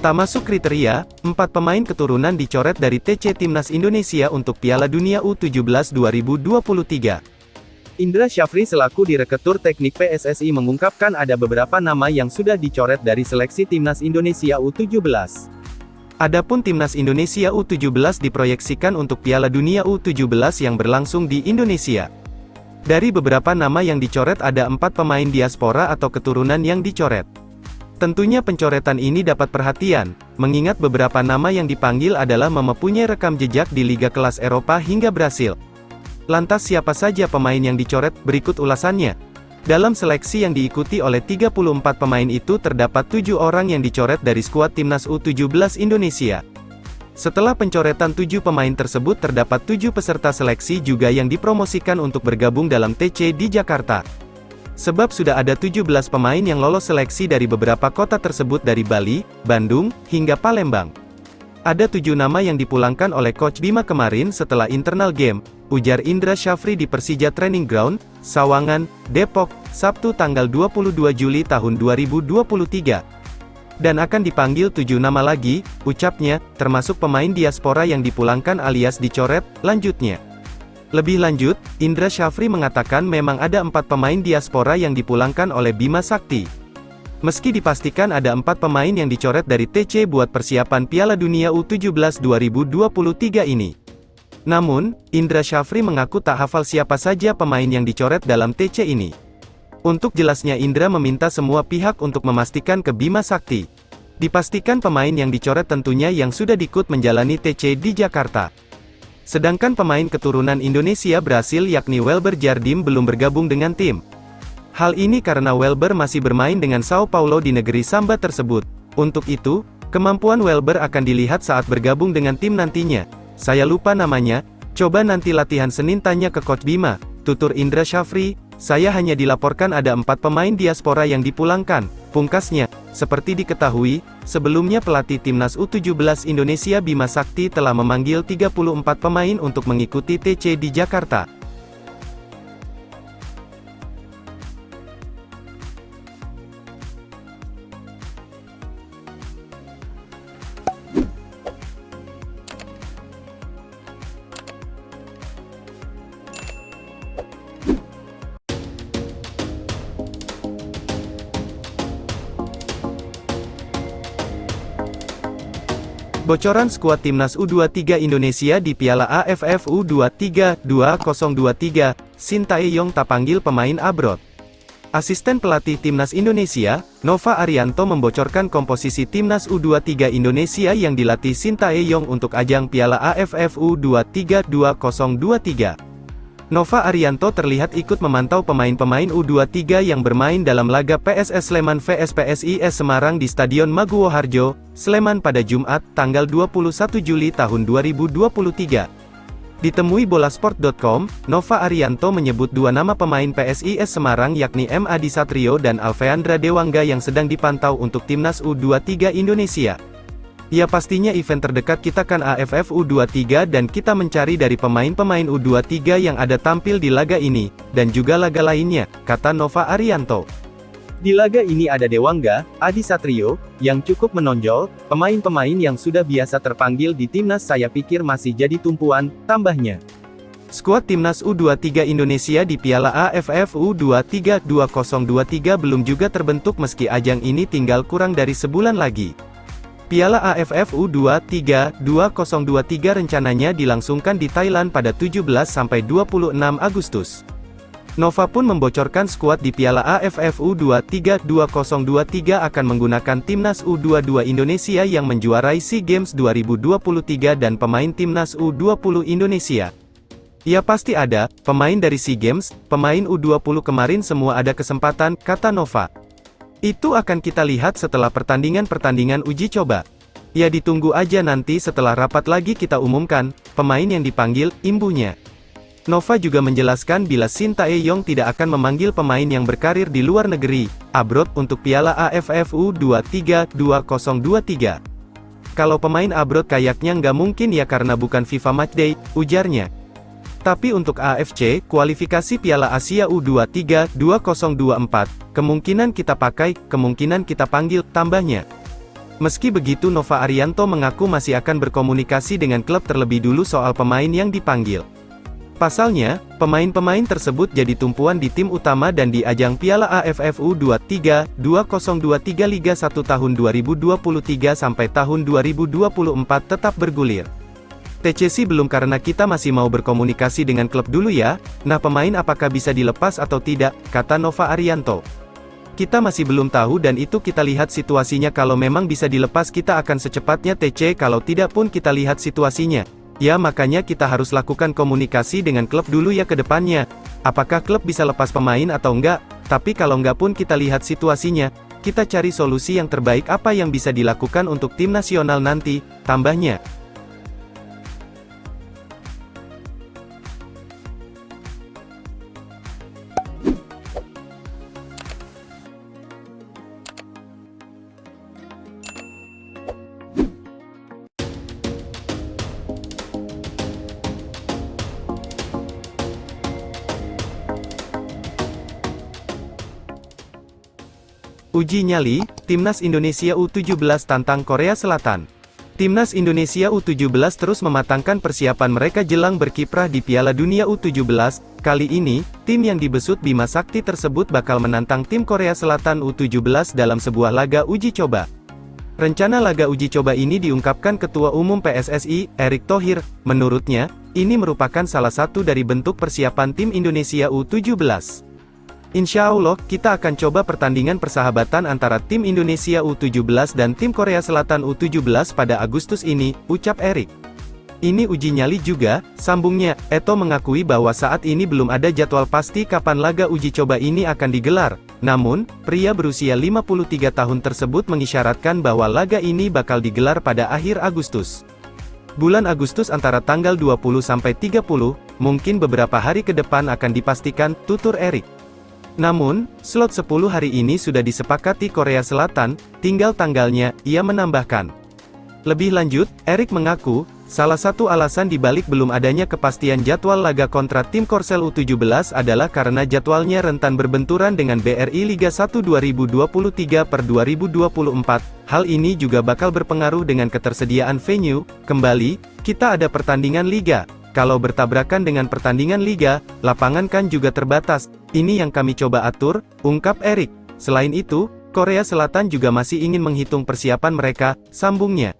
Tak masuk kriteria, 4 pemain keturunan dicoret dari TC Timnas Indonesia untuk Piala Dunia U17 2023. Indra Syafri selaku Direktur Teknik PSSI mengungkapkan ada beberapa nama yang sudah dicoret dari seleksi Timnas Indonesia U17. Adapun Timnas Indonesia U17 diproyeksikan untuk Piala Dunia U17 yang berlangsung di Indonesia. Dari beberapa nama yang dicoret ada 4 pemain diaspora atau keturunan yang dicoret. Tentunya pencoretan ini dapat perhatian, mengingat beberapa nama yang dipanggil adalah mempunyai rekam jejak di liga kelas Eropa hingga Brasil. Lantas siapa saja pemain yang dicoret? Berikut ulasannya. Dalam seleksi yang diikuti oleh 34 pemain itu terdapat 7 orang yang dicoret dari skuad Timnas U17 Indonesia. Setelah pencoretan 7 pemain tersebut terdapat 7 peserta seleksi juga yang dipromosikan untuk bergabung dalam TC di Jakarta. Sebab sudah ada 17 pemain yang lolos seleksi dari beberapa kota tersebut dari Bali, Bandung, hingga Palembang. Ada 7 nama yang dipulangkan oleh Coach Bima kemarin setelah internal game, ujar Indra Syafri di Persija Training Ground, Sawangan, Depok, Sabtu tanggal 22 Juli tahun 2023. Dan akan dipanggil 7 nama lagi, ucapnya, termasuk pemain diaspora yang dipulangkan alias dicoret, lanjutnya. Lebih lanjut, Indra Syafri mengatakan memang ada 4 pemain diaspora yang dipulangkan oleh Bima Sakti. Meski dipastikan ada 4 pemain yang dicoret dari TC buat persiapan Piala Dunia U17 2023 ini. Namun, Indra Syafri mengaku tak hafal siapa saja pemain yang dicoret dalam TC ini. Untuk jelasnya Indra meminta semua pihak untuk memastikan ke Bima Sakti. Dipastikan pemain yang dicoret tentunya yang sudah ikut menjalani TC di Jakarta. Sedangkan pemain keturunan Indonesia Brasil yakni Welber Jardim belum bergabung dengan tim. Hal ini karena Welber masih bermain dengan Sao Paulo di negeri Samba tersebut. Untuk itu, kemampuan Welber akan dilihat saat bergabung dengan tim nantinya. Saya lupa namanya, coba nanti latihan Senin tanya ke Coach Bima, tutur Indra Syafri. Saya hanya dilaporkan ada 4 pemain diaspora yang dipulangkan, pungkasnya. Seperti diketahui, sebelumnya pelatih Timnas U17 Indonesia Bima Sakti telah memanggil 34 pemain untuk mengikuti TC di Jakarta. Bocoran skuad Timnas U23 Indonesia di Piala AFF U23 2023, Sintayong tak panggil pemain abroad. Asisten pelatih Timnas Indonesia, Nova Arianto membocorkan komposisi Timnas U23 Indonesia yang dilatih Sintayong untuk ajang Piala AFF U23 2023. Nova Arianto terlihat ikut memantau pemain-pemain U23 yang bermain dalam laga PSS Sleman vs PSIS Semarang di Stadion Maguwo Harjo, Sleman pada Jumat, tanggal 21 Juli tahun 2023. Ditemui bolasport.com, Nova Arianto menyebut 2 nama pemain PSIS Semarang yakni M. Adi Satrio dan Alveandra Dewangga yang sedang dipantau untuk Timnas U23 Indonesia. Ya pastinya event terdekat kita kan AFF U23 dan kita mencari dari pemain-pemain U23 yang ada tampil di laga ini, dan juga laga lainnya, kata Nova Arianto. Di laga ini ada Dewangga, Adi Satrio, yang cukup menonjol, pemain-pemain yang sudah biasa terpanggil di Timnas saya pikir masih jadi tumpuan, tambahnya. Skuad Timnas U23 Indonesia di Piala AFF U23 2023 belum juga terbentuk meski ajang ini tinggal kurang dari sebulan lagi. Piala AFF U23 2023 rencananya dilangsungkan di Thailand pada 17–26 Agustus. Nova pun membocorkan skuad di Piala AFF U23 2023 akan menggunakan Timnas U22 Indonesia yang menjuarai SEA Games 2023 dan pemain Timnas U20 Indonesia. Ya pasti ada, pemain dari SEA Games, pemain U20 kemarin semua ada kesempatan, kata Nova. Itu akan kita lihat setelah pertandingan-pertandingan uji coba. Ya ditunggu aja nanti setelah rapat lagi kita umumkan, pemain yang dipanggil, imbuhnya. Nova juga menjelaskan bila Sintayong tidak akan memanggil pemain yang berkarir di luar negeri, abroad untuk Piala AFF U23 2023. Kalau pemain abroad kayaknya nggak mungkin ya karena bukan FIFA Matchday, ujarnya. Tapi untuk AFC, kualifikasi Piala Asia U23 2024, kemungkinan kita pakai, kemungkinan kita panggil, tambahnya. Meski begitu Nova Arianto mengaku masih akan berkomunikasi dengan klub terlebih dulu soal pemain yang dipanggil. Pasalnya, pemain-pemain tersebut jadi tumpuan di tim utama dan di ajang Piala AFF U23, 2023 Liga 1 tahun 2023 sampai tahun 2024 tetap bergulir. TCC belum karena kita masih mau berkomunikasi dengan klub dulu ya, nah pemain apakah bisa dilepas atau tidak, kata Nova Arianto. Kita masih belum tahu dan itu kita lihat situasinya kalau memang bisa dilepas kita akan secepatnya TC kalau tidak pun kita lihat situasinya. Ya makanya kita harus lakukan komunikasi dengan klub dulu ya ke depannya. Apakah klub bisa lepas pemain atau enggak, tapi kalau enggak pun kita lihat situasinya, kita cari solusi yang terbaik apa yang bisa dilakukan untuk tim nasional nanti, tambahnya. Uji nyali, Timnas Indonesia U17 tantang Korea Selatan. Timnas Indonesia U17 terus mematangkan persiapan mereka jelang berkiprah di Piala Dunia U17. Kali ini, tim yang dibesut Bima Sakti tersebut bakal menantang tim Korea Selatan U17 dalam sebuah laga uji coba. Rencana laga uji coba ini diungkapkan Ketua Umum PSSI, Erick Thohir. Menurutnya, ini merupakan salah satu dari bentuk persiapan tim Indonesia U17. Insya Allah, kita akan coba pertandingan persahabatan antara tim Indonesia U17 dan tim Korea Selatan U17 pada Agustus ini, ucap Erick. Ini uji nyali juga, sambungnya. Eto mengakui bahwa saat ini belum ada jadwal pasti kapan laga uji coba ini akan digelar. Namun, pria berusia 53 tahun tersebut mengisyaratkan bahwa laga ini bakal digelar pada akhir Agustus. Bulan Agustus antara tanggal 20 sampai 30, mungkin beberapa hari ke depan akan dipastikan, tutur Erick. Namun, slot 10 hari ini sudah disepakati Korea Selatan, tinggal tanggalnya, ia menambahkan. Lebih lanjut, Erick mengaku, salah satu alasan dibalik belum adanya kepastian jadwal laga kontra tim Korsel U17 adalah karena jadwalnya rentan berbenturan dengan BRI Liga 1 2023 per 2024. Hal ini juga bakal berpengaruh dengan ketersediaan venue. Kembali, kita ada pertandingan Liga. Kalau bertabrakan dengan pertandingan Liga, lapangan kan juga terbatas. Ini yang kami coba atur, ungkap Erick. Selain itu, Korea Selatan juga masih ingin menghitung persiapan mereka, sambungnya.